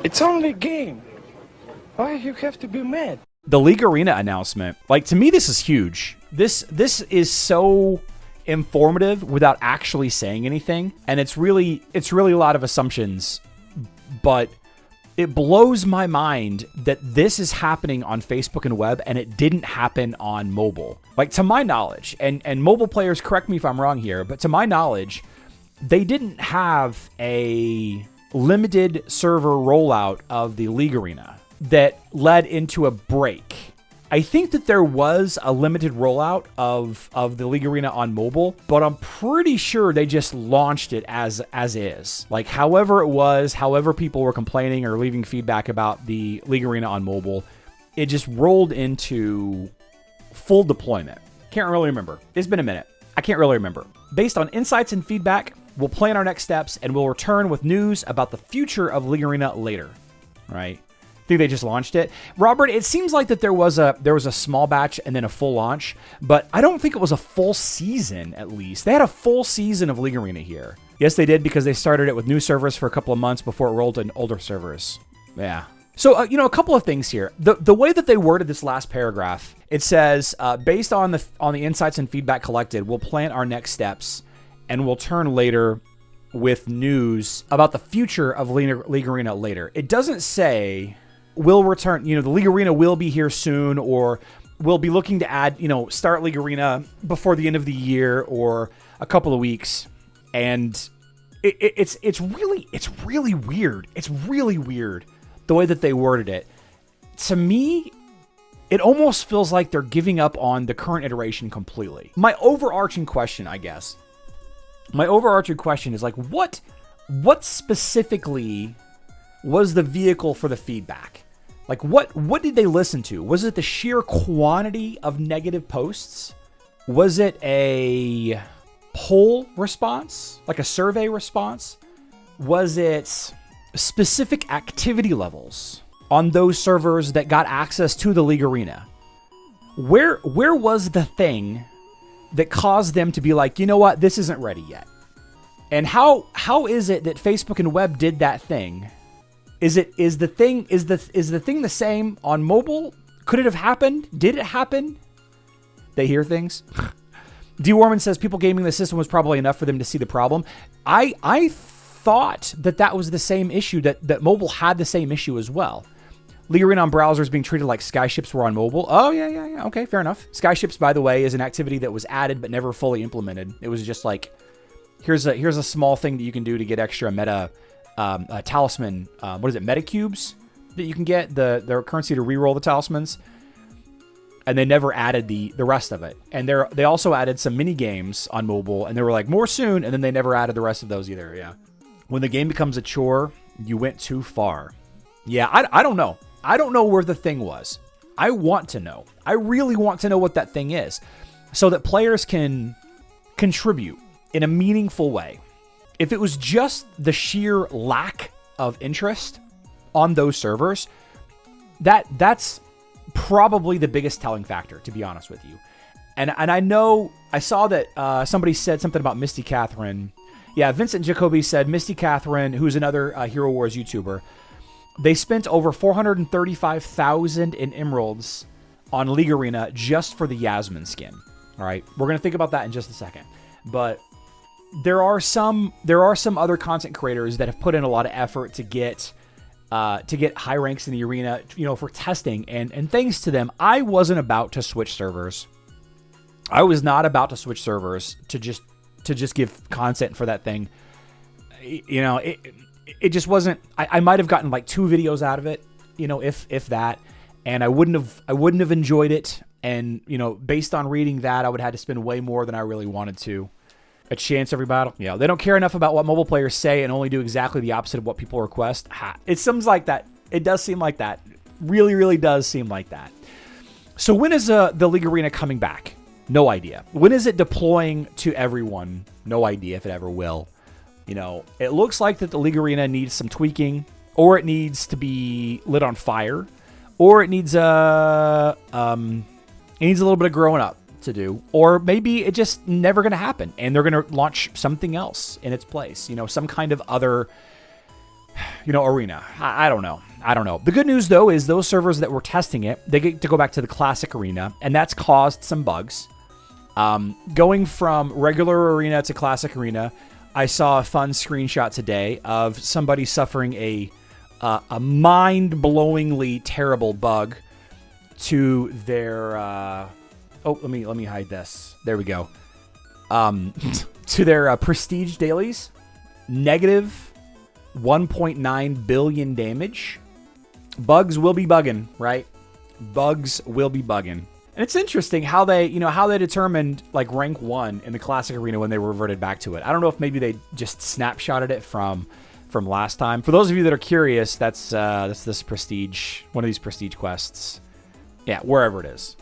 It's only a game. Why you have to be mad? The League Arena announcement, like, to me, this is huge. This is so informative without actually saying anything, and it's really a lot of assumptions, but it blows my mind that this is happening on Facebook and web and it didn't happen on mobile. Like, to my knowledge, and mobile players, correct me if I'm wrong here, but to my knowledge, they didn't have a limited server rollout of the League Arena that led into a break. I think that there was a limited rollout of the League Arena on mobile, but I'm pretty sure they just launched it as is. Like, however it was, however people were complaining or leaving feedback about the League Arena on mobile, it just rolled into full deployment. Can't really remember. It's been a minute. I can't really remember. Based on insights and feedback, we'll plan our next steps and we'll return with news about the future of League Arena later. Right? I think they just launched it. Robert, it seems like that there was a small batch and then a full launch, but I don't think it was a full season, at least. They had a full season of League Arena here. Yes, they did, because they started it with new servers for a couple of months before it rolled in older servers. Yeah. So, a couple of things here. The way that they worded this last paragraph, it says, based on the insights and feedback collected, we'll plan our next steps and we'll turn later with news about the future of League Arena later. It doesn't say will return, the League Arena will be here soon, or we'll be looking to add, start League Arena before the end of the year or a couple of weeks. And it's really weird. It's really weird the way that they worded it. To me, it almost feels like they're giving up on the current iteration completely. My overarching question is like, what specifically was the vehicle for the feedback? Like, what did they listen to? Was it the sheer quantity of negative posts? Was it a poll response, like a survey response? Was it specific activity levels on those servers that got access to the League Arena? Where was the thing that caused them to be like, you know what, this isn't ready yet? And how is it that Facebook and web did that thing? Is the thing the same on mobile? Could it have happened? Did it happen? They hear things. D. Warman says people gaming the system was probably enough for them to see the problem. I thought that was the same issue, that mobile had the same issue as well. League Arena on browsers being treated like skyships were on mobile. Oh, yeah. Okay, fair enough. Skyships, by the way, is an activity that was added but never fully implemented. It was just like, here's a small thing that you can do to get extra meta talisman. What is it? Meta cubes that you can get, the currency to reroll the talismans. And they never added the rest of it. And they also added some mini games on mobile, and they were like, more soon, and then they never added the rest of those either. Yeah. When the game becomes a chore, you went too far. Yeah, I don't know. I don't know where the thing was. I want to know. I really want to know what that thing is, so that players can contribute in a meaningful way. If it was just the sheer lack of interest on those servers, that's probably the biggest telling factor, to be honest with you. And I know, I saw that somebody said something about Misty Catherine. Yeah, Vincent Jacoby said Misty Catherine, who's another Hero Wars YouTuber, they spent over 435,000 in emeralds on League Arena just for the Yasmin skin. All right, we're gonna think about that in just a second. But there are some other content creators that have put in a lot of effort to get high ranks in the arena, for testing, and thanks to them, I wasn't about to switch servers. I was not about to switch servers to just give content for that thing. It just wasn't. I might have gotten like 2 videos out of it, if that, and I wouldn't have enjoyed it. And based on reading that, I would have had to spend way more than I really wanted to. A chance every battle. Yeah, they don't care enough about what mobile players say and only do exactly the opposite of what people request. It seems like that. It does seem like that. Really, really does seem like that. So when is the League Arena coming back? No idea. When is it deploying to everyone? No idea if it ever will. It looks like that the League Arena needs some tweaking, or it needs to be lit on fire, or it needs a little bit of growing up to do, or maybe it just never going to happen and they're going to launch something else in its place, some kind of other Arena. I don't know. I don't know. The good news, though, is those servers that were testing it, they get to go back to the classic arena, and that's caused some bugs. Going from regular arena to classic arena, I saw a fun screenshot today of somebody suffering a mind-blowingly terrible bug to their... let me hide this. There we go. To their prestige dailies. Negative 1.9 billion damage. Bugs will be bugging, right? Bugs will be bugging. And it's interesting how they determined like rank 1 in the classic arena when they reverted back to it. I don't know if maybe they just snapshotted it from last time. For those of you that are curious, that's this prestige, one of these prestige quests. Yeah, wherever it is.